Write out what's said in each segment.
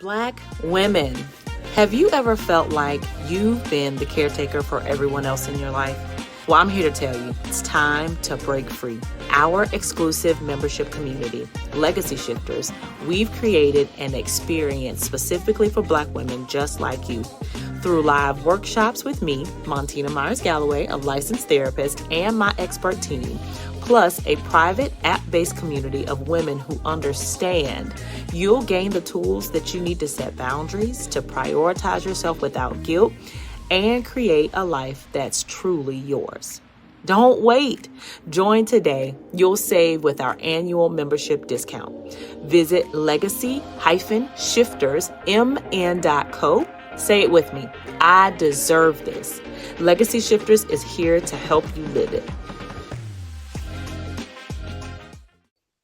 Black women, have you ever felt like you've been the caretaker for everyone else in your life? Well, I'm here to tell you, it's time to break free. Our exclusive membership community, Legacy Shifters, we've created an experience specifically for Black women just like you. Through live workshops with me, Montina Galloway, a licensed therapist, and my expert team, plus a private app-based community of women who understand, you'll gain the tools that you need to set boundaries, to prioritize yourself without guilt, and create a life that's truly yours. Don't wait. Join today. You'll save with our annual membership discount. Visit legacy-shiftersmn.co. Say it with me. I deserve this. Legacy Shifters is here to help you live it.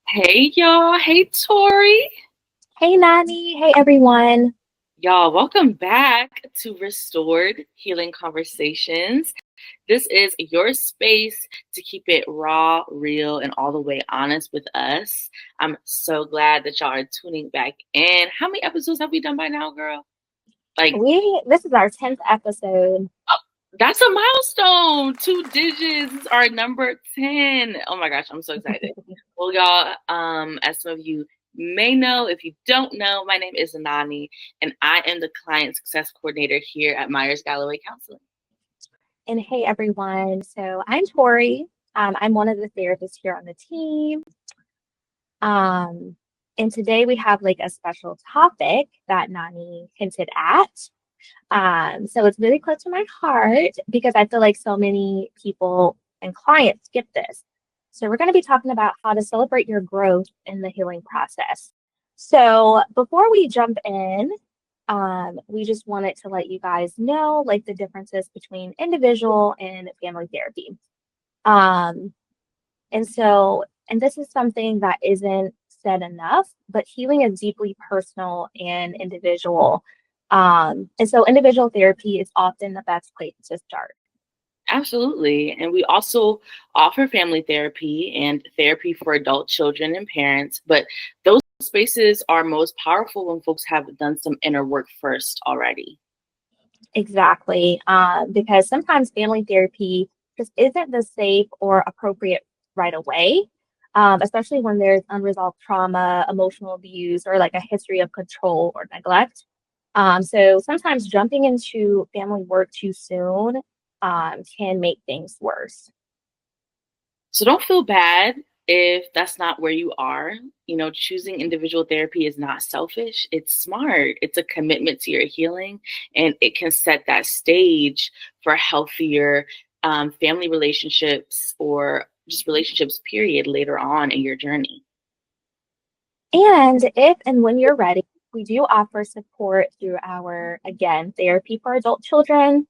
Hey, y'all. Hey, Tori. Hey, Nani. Hey, everyone. Y'all, welcome back to Restored Healing Conversations. This is your space to keep it raw, real, and all the way honest with us. I'm so glad that y'all are tuning back in. How many episodes have we done by now, girl? This is our 10th episode. Oh, that's a milestone. 2 digits is our number 10. Oh my gosh, I'm so excited. Well, y'all, as some of you may know, if you don't know, my name is Nani, and I am the Client Success Coordinator here at Galloway Counseling. And hey, everyone. So I'm Tori. I'm one of the therapists here on the team. And today we have like a special topic that Nani hinted at. So it's really close to my heart because I feel like so many people and clients skip this. So we're going to be talking about how to celebrate your growth in the healing process. So before we jump in, we just wanted to let you guys know like the differences between individual and family therapy. And this is something that isn't said enough, but healing is deeply personal and individual. And so individual therapy is often the best place to start. Absolutely. And we also offer family therapy and therapy for adult children and parents, but those spaces are most powerful when folks have done some inner work first already. Exactly. Because sometimes family therapy just isn't the safe or appropriate right away, especially when there's unresolved trauma, emotional abuse, or like a history of control or neglect. So sometimes jumping into family work too soon can make things worse. So don't feel bad if that's not where you are. You know, choosing individual therapy is not selfish. It's smart. It's a commitment to your healing, and it can set that stage for healthier family relationships or just relationships, period, later on in your journey. And if and when you're ready, we do offer support through our, again, therapy for adult children.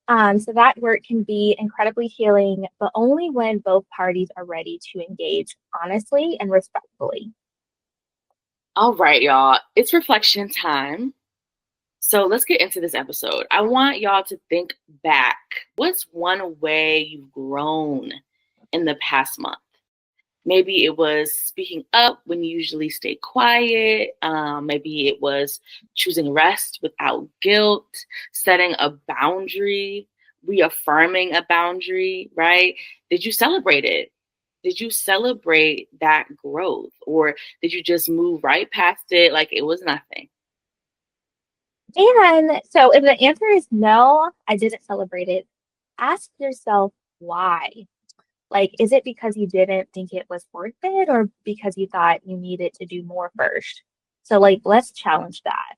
So that work can be incredibly healing, but only when both parties are ready to engage honestly and respectfully. All right, y'all, it's reflection time. So let's get into this episode. I want y'all to think back. What's one way you've grown in the past month? Maybe it was speaking up when you usually stay quiet. Maybe it was choosing rest without guilt, setting a boundary, reaffirming a boundary, right? Did you celebrate it? Did you celebrate that growth? Or did you just move right past it like it was nothing? And so if the answer is no, I didn't celebrate it, ask yourself why. Like, is it because you didn't think it was worth it or because you thought you needed to do more first? So like, let's challenge that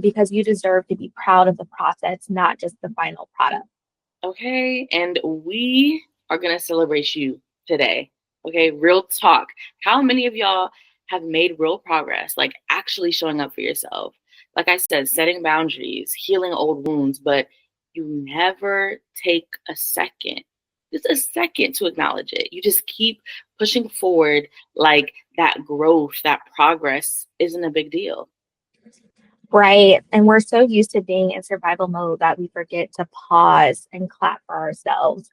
because you deserve to be proud of the process, not just the final product. Okay, and we are going to celebrate you today. Okay, real talk. How many of y'all have made real progress, like actually showing up for yourself? Like I said, setting boundaries, healing old wounds, but you never take a second, just a second to acknowledge it. You just keep pushing forward like that growth, that progress isn't a big deal. Right. And we're so used to being in survival mode that we forget to pause and clap for ourselves.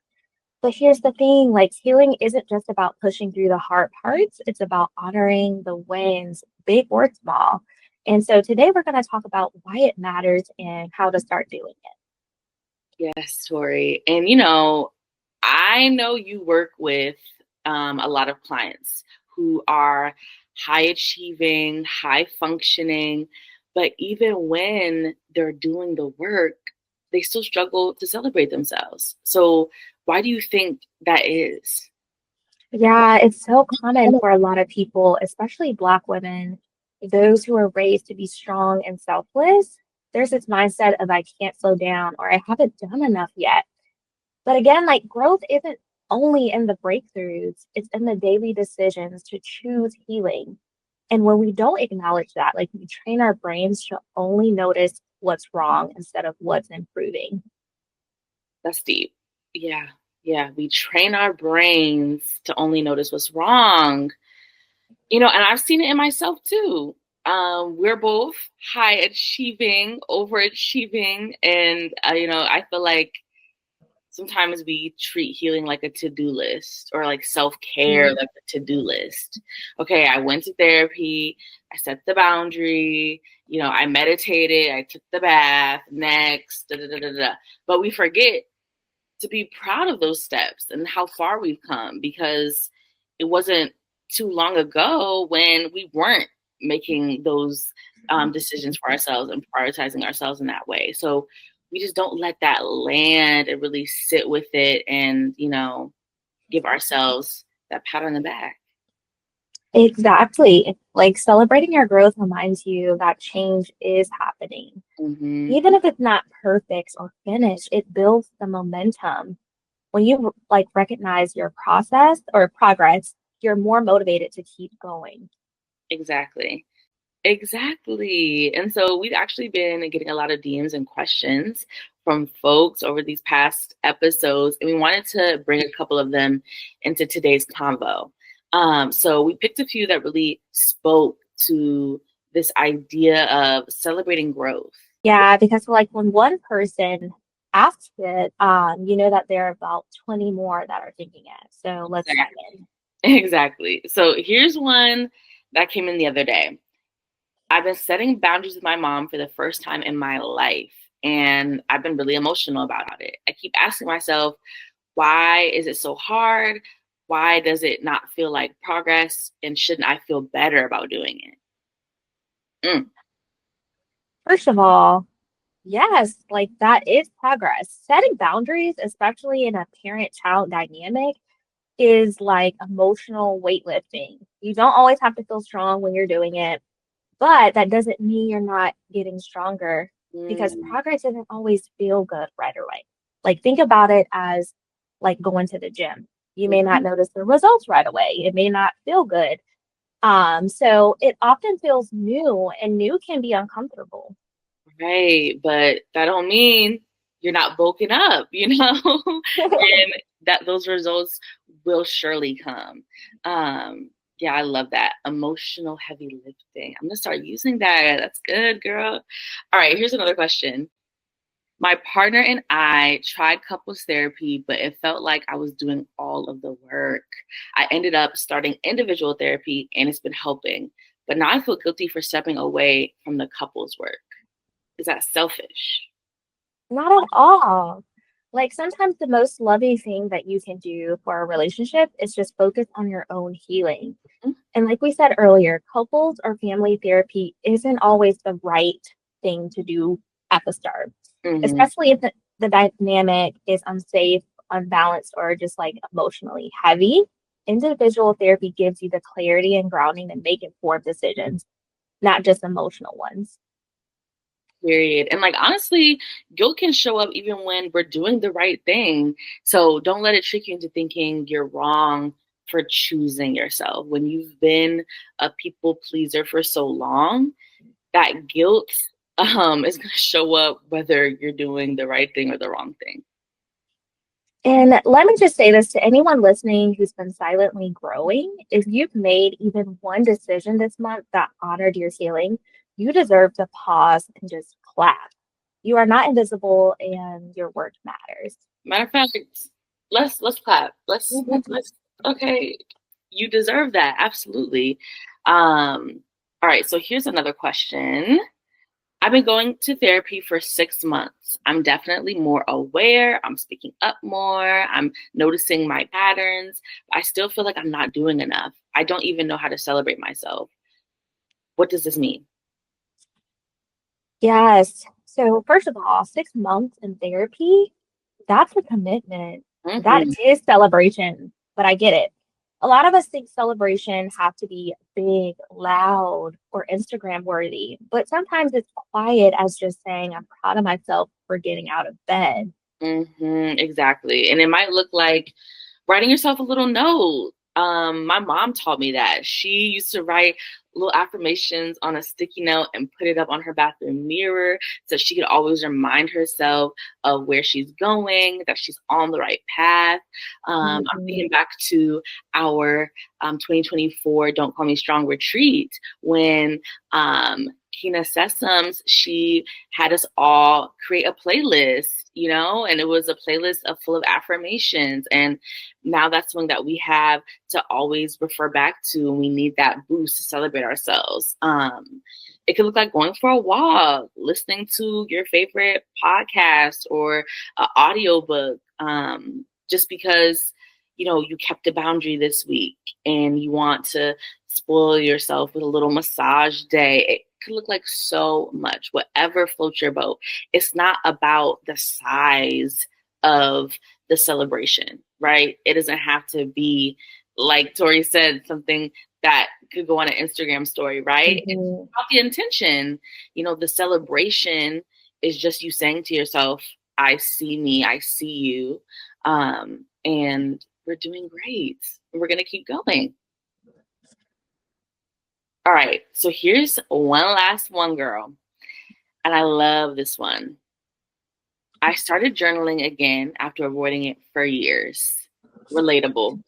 But here's the thing, like healing isn't just about pushing through the hard parts. It's about honoring the wins, big or small. And so today we're going to talk about why it matters and how to start doing it. Yes, Tori. And I know you work with a lot of clients who are high achieving, high functioning, but even when they're doing the work, they still struggle to celebrate themselves. So, why do you think that is? Yeah, it's so common for a lot of people, especially Black women, those who are raised to be strong and selfless. There's this mindset of I can't slow down or I haven't done enough yet. But again, like growth isn't only in the breakthroughs, it's in the daily decisions to choose healing. And when we don't acknowledge that, like we train our brains to only notice what's wrong instead of what's improving. That's deep. Yeah. Yeah. We train our brains to only notice what's wrong. And I've seen it in myself too. We're both high achieving, overachieving, and I feel like sometimes we treat healing like a to-do list or like self-care like a to-do list. Okay, I went to therapy, I set the boundary, I meditated, I took the bath, next, da, da, da, da, da. But we forget to be proud of those steps and how far we've come, because it wasn't too long ago when we weren't making those decisions for ourselves and prioritizing ourselves in that way. So we just don't let that land and really sit with it and, give ourselves that pat on the back. Exactly. Like celebrating your growth reminds you that change is happening. Mm-hmm. Even if it's not perfect or finished, it builds the momentum. When you like recognize your process or progress, you're more motivated to keep going. Exactly. Exactly. And so we've actually been getting a lot of DMs and questions from folks over these past episodes, and we wanted to bring a couple of them into today's convo. So we picked a few that really spoke to this idea of celebrating growth. Yeah, because like when one person asks it, you know that there are about 20 more that are thinking it. So let's dive in. Exactly. So here's one that came in the other day. I've been setting boundaries with my mom for the first time in my life, and I've been really emotional about it. I keep asking myself, why is it so hard? Why does it not feel like progress? And shouldn't I feel better about doing it? First of all, yes, like that is progress. Setting boundaries, especially in a parent-child dynamic, is like emotional weightlifting. You don't always have to feel strong when you're doing it, but that doesn't mean you're not getting stronger because Mm, progress doesn't always feel good right away. Like think about it as like going to the gym. You may not mhm. notice the results right away. It may not feel good. So it often feels new and new can be uncomfortable. Right, but that don't mean you're not bulking up, and that those results will surely come. Yeah, I love that. Emotional heavy lifting. I'm gonna start using that. That's good, girl. All right, here's another question. My partner and I tried couples therapy, but it felt like I was doing all of the work. I ended up starting individual therapy and it's been helping. But now I feel guilty for stepping away from the couples work. Is that selfish? Not at all. Like sometimes the most loving thing that you can do for a relationship is just focus on your own healing. And like we said earlier, couples or family therapy isn't always the right thing to do at the start, Mm-hmm. especially if the dynamic is unsafe, unbalanced, or just like emotionally heavy. Individual therapy gives you the clarity and grounding to make informed decisions, not just emotional ones. Period. And like honestly, guilt can show up even when we're doing the right thing. So don't let it trick you into thinking you're wrong for choosing yourself. When you've been a people pleaser for so long, that guilt is going to show up whether you're doing the right thing or the wrong thing. And let me just say this to anyone listening who's been silently growing. If you've made even one decision this month that honored your healing, you deserve to pause and just clap. You are not invisible and your work matters. Matter of fact, let's clap. Let's okay. You deserve that. Absolutely. All All right, so here's another question. I've been going to therapy for 6 months. I'm definitely more aware. I'm speaking up more. I'm noticing my patterns. I still feel like I'm not doing enough. I don't even know how to celebrate myself. What does this mean? Yes. So first of all, 6 months in therapy, that's a commitment. That Hmm. is celebration, but I get it. A lot of us think celebration have to be big, loud, or Instagram worthy, but sometimes it's quiet as just saying, I'm proud of myself for getting out of bed. Exactly. And it might look like writing yourself a little note. My mom taught me that. She used to write little affirmations on a sticky note and put it up on her bathroom mirror so she could always remind herself of where she's going, that she's on the right path. I'm Mhm. thinking back to our 2024 Don't Call Me Strong retreat when Kina Sesums, she had us all create a playlist, and it was a playlist full of affirmations. And now that's something that we have to always refer back to when we need that boost to celebrate ourselves. It could look like going for a walk, listening to your favorite podcast or an audiobook, just because you kept a boundary this week and you want to spoil yourself with a little massage day. It could look like so much, whatever floats your boat. It's not about the size of the celebration, right? It doesn't have to be, like Tori said, something that could go on an Instagram story, right? It's Mhm. about the intention. The celebration is just you saying to yourself, I see me, I see you. And we're doing great. We're going to keep going. All right. So here's one last one, girl. And I love this one. I started journaling again after avoiding it for years. Relatable.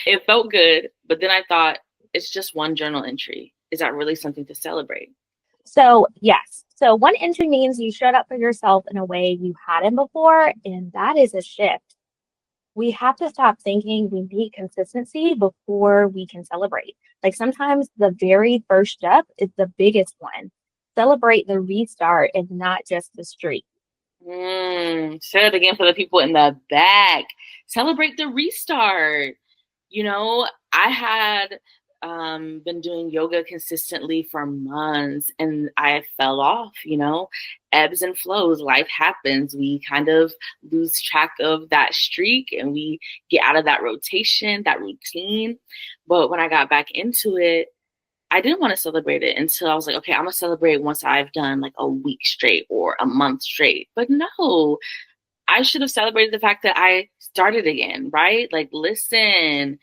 It felt good, but then I thought it's just one journal entry. Is that really something to celebrate? So, yes. So, one entry means you showed up for yourself in a way you hadn't before, and that is a shift. We have to stop thinking we need consistency before we can celebrate. Like sometimes the very first step is the biggest one. Celebrate the restart and not just the streak. Say it again for the people in the back. Celebrate the restart. I had been doing yoga consistently for months and I fell off, ebbs and flows. Life happens. We kind of lose track of that streak and we get out of that rotation, that routine. But when I got back into it, I didn't want to celebrate it until I was like, okay, I'm gonna celebrate once I've done like a week straight or a month straight. But no, I should have celebrated the fact that I started again, right? Like, listen,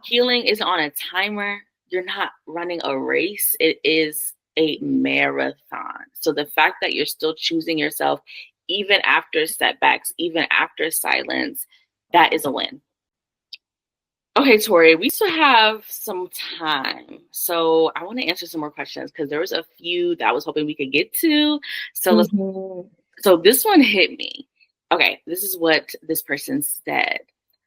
healing isn't on a timer. You're not running a race. It is a marathon. So the fact that you're still choosing yourself, even after setbacks, even after silence, that is a win. Okay, Tori, we still have some time. So I want to answer some more questions because there was a few that I was hoping we could get to. So let's Mhm. so this one hit me. Okay, this is what this person said.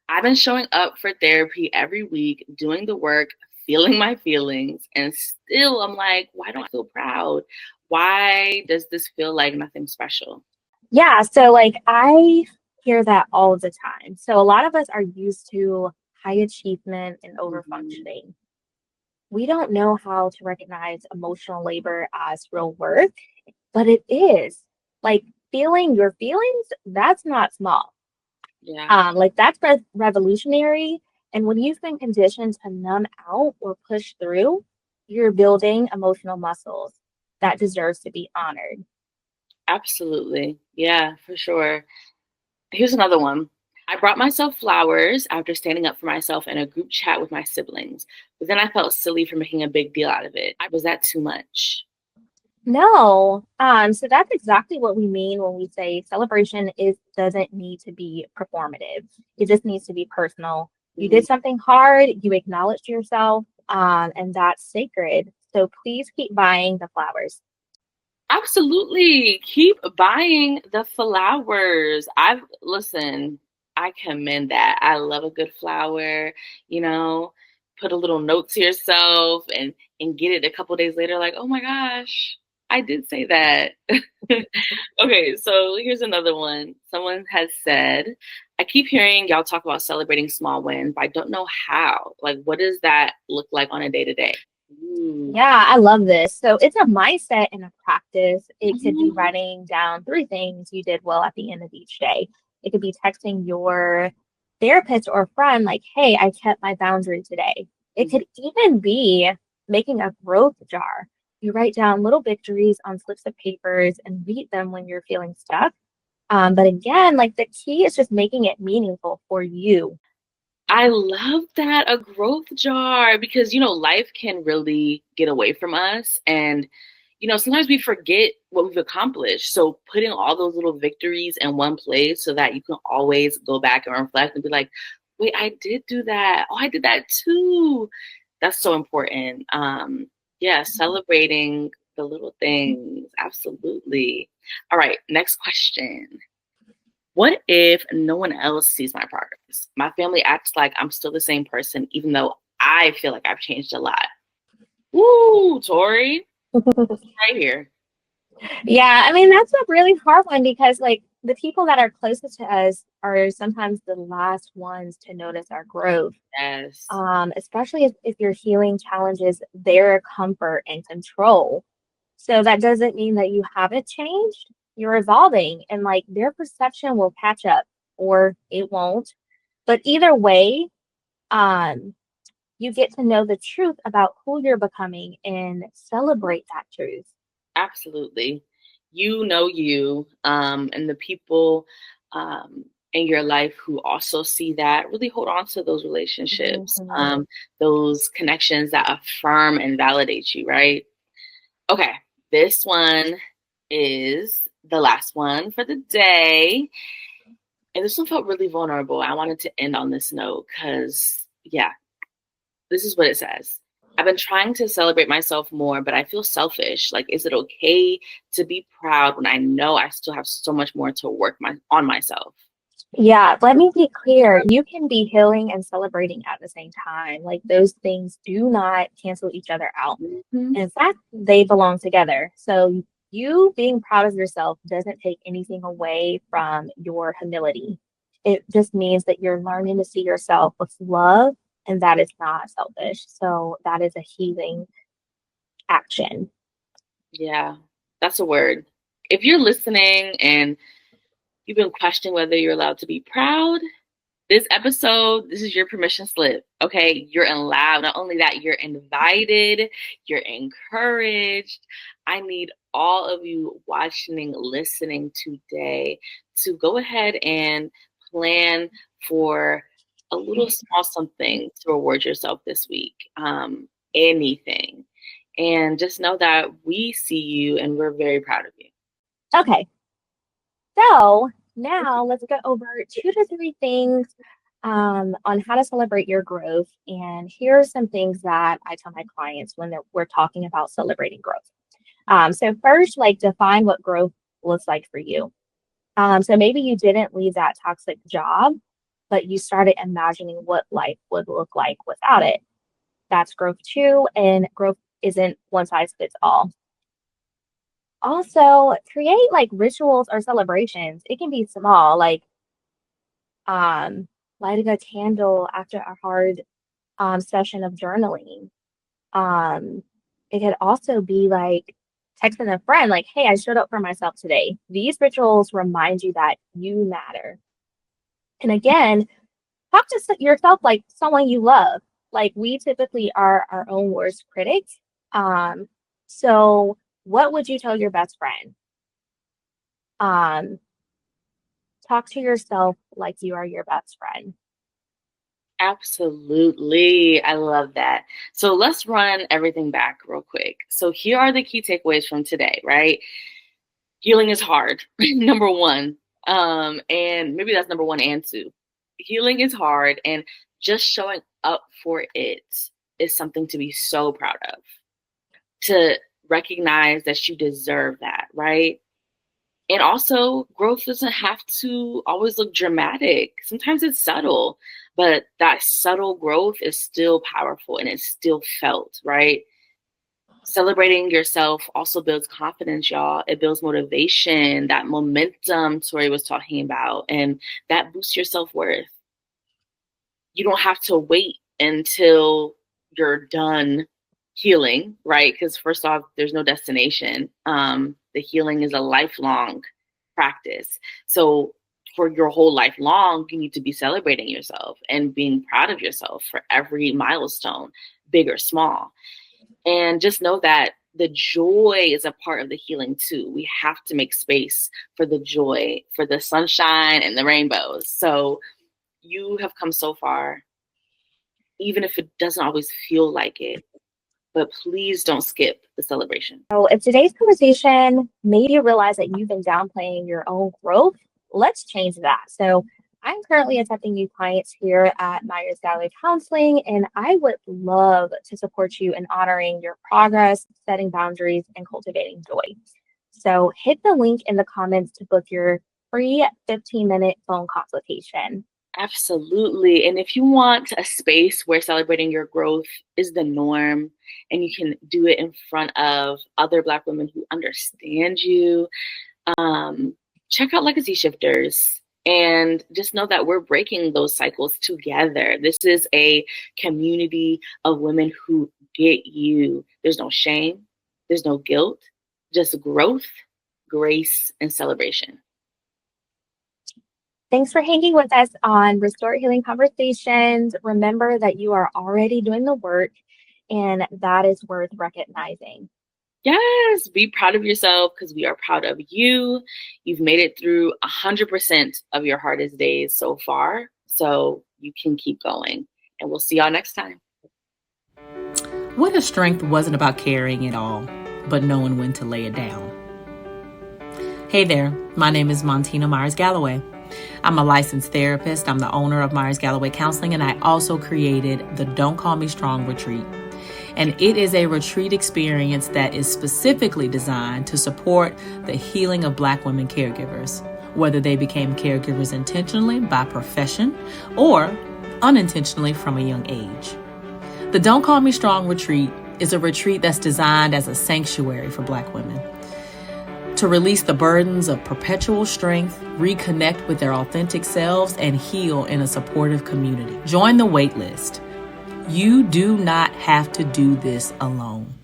I've been showing up for therapy every week, doing the work, feeling my feelings, and still I'm like, why don't I feel proud? Why does this feel like nothing special? Yeah, so like I hear that all the time. So a lot of us are used to high achievement and Mhm. overfunctioning. We don't know how to recognize emotional labor as real work, but it is. Like feeling your feelings, that's not small. Yeah. Like that's revolutionary. And when you've been conditioned to numb out or push through, you're building emotional muscles that deserves to be honored. Absolutely. Yeah, for sure. Here's another one. I brought myself flowers after standing up for myself in a group chat with my siblings, but then I felt silly for making a big deal out of it. Was that too much? No, so that's exactly what we mean when we say celebration is doesn't need to be performative. It just needs to be personal. You Mhm. did something hard, you acknowledged yourself, and that's sacred. So please keep buying the flowers. Absolutely. Keep buying the flowers. Listen, I commend that. I love a good flower, you know, put a little note to yourself and and get it a couple days later, like, oh my gosh, I did say that. Okay, so here's another one. Someone has said, I keep hearing y'all talk about celebrating small wins, but I don't know how. Like, what does that look like on a day to day? Yeah, I love this. So it's a mindset and a practice. It could be Mhm. writing down 3 things you did well at the end of each day. It could be texting your therapist or friend, like, hey, I kept my boundary today. It could even be making a growth jar. You write down little victories on slips of papers and read them when you're feeling stuck. But again, like the key is just making it meaningful for you. I love that, a growth jar, because life can really get away from us, and sometimes we forget what we've accomplished. So putting all those little victories in one place so that you can always go back and reflect and be like, wait, I did do that. Oh, I did that too. That's so important. Yeah, celebrating the little things. Absolutely. All right, next question. What if no one else sees my progress? My family acts like I'm still the same person, even though I feel like I've changed a lot. Woo, Tori, right here. Yeah, I mean, that's a really hard one because, like, the people that are closest to us are sometimes the last ones to notice our growth, Yes, especially if your healing challenges their comfort and control. So that doesn't mean that you haven't changed. You're evolving, and like their perception will catch up or it won't. But either way, um, you get to know the truth about who you're becoming and celebrate that truth. absolutely. And the people in your life who also see that, really hold on to those relationships, Mhm. those connections that affirm and validate you, right? Okay, this one is the last one for the day. And this one felt really vulnerable. I wanted to end on this note because, yeah, this is what it says. I've been trying to celebrate myself more, but I feel selfish. Like, is it okay to be proud when I know I still have so much more to work on myself? Yeah, let me be clear. You can be healing and celebrating at the same time. Like those things do not cancel each other out. Mhm. In fact, they belong together. So you being proud of yourself doesn't take anything away from your humility. It just means that you're learning to see yourself with love, and that is not selfish. So that is a healing action. Yeah, that's a word. If you're listening and you've been questioning whether you're allowed to be proud, this is your permission slip. Okay. You're allowed. Not only that, you're invited, you're encouraged. I need all of you watching, listening today to go ahead and plan for a little small something to reward yourself this week. Anything. And just know that we see you and we're very proud of you. Okay, so now let's go over 2 to 3 things on how to celebrate your growth. And here are some things that I tell my clients when we're talking about celebrating growth. So first, like define what growth looks like for you. So maybe you didn't leave that toxic job, but you started imagining what life would look like without it. That's growth too, and growth isn't one size fits all. Also, create like rituals or celebrations. It can be small, like um, lighting a candle after a hard session of journaling. Um, it could also be like texting a friend, like, hey, I showed up for myself today. These rituals remind you that you matter. And again, talk to yourself like someone you love. Like, we typically are our own worst critics. Um, so, what would you tell your best friend? Um, talk to yourself like you are your best friend. Absolutely. I love that. So let's run everything back real quick. So here are the key takeaways from today, right? Healing is hard, number one. And maybe that's number one and two. Healing is hard, and just showing up for it is something to be so proud of. To recognize that you deserve that, right? And also, growth doesn't have to always look dramatic. Sometimes it's subtle, but that subtle growth is still powerful and it's still felt, right? Celebrating yourself also builds confidence, y'all. It builds motivation, that momentum Tori was talking about, and that boosts your self-worth. You don't have to wait until you're done healing, right? Because first off, there's no destination. The healing is a lifelong practice. So for your whole life long, you need to be celebrating yourself and being proud of yourself for every milestone, big or small. And just know that the joy is a part of the healing too. We have to make space for the joy, for the sunshine and the rainbows. So you have come so far, even if it doesn't always feel like it. But please don't skip the celebration. So if today's conversation made you realize that you've been downplaying your own growth, let's change that. So I'm currently accepting new clients here at Myers Galloway Counseling, and I would love to support you in honoring your progress, setting boundaries, and cultivating joy. So hit the link in the comments to book your free 15-minute phone consultation. Absolutely. And if you want a space where celebrating your growth is the norm and you can do it in front of other Black women who understand you, check out Legacy Shifters. And just know that we're breaking those cycles together. This is a community of women who get you. There's no shame. There's no guilt. Just growth, grace, and celebration. Thanks for hanging with us on Restore Healing Conversations. Remember that you are already doing the work, and that is worth recognizing. Yes, be proud of yourself because we are proud of you. You've made it through 100% of your hardest days so far, so you can keep going. And we'll see y'all next time. What if strength wasn't about carrying it all, but knowing when to lay it down? Hey there, my name is Montina Myers Galloway. I'm a licensed therapist. I'm the owner of Myers Galloway Counseling, and I also created the Don't Call Me Strong retreat. And it is a retreat experience that is specifically designed to support the healing of Black women caregivers, whether they became caregivers intentionally by profession or unintentionally from a young age. The Don't Call Me Strong retreat is a retreat that's designed as a sanctuary for Black women to release the burdens of perpetual strength, reconnect with their authentic selves, and heal in a supportive community. Join the wait list. You do not have to do this alone.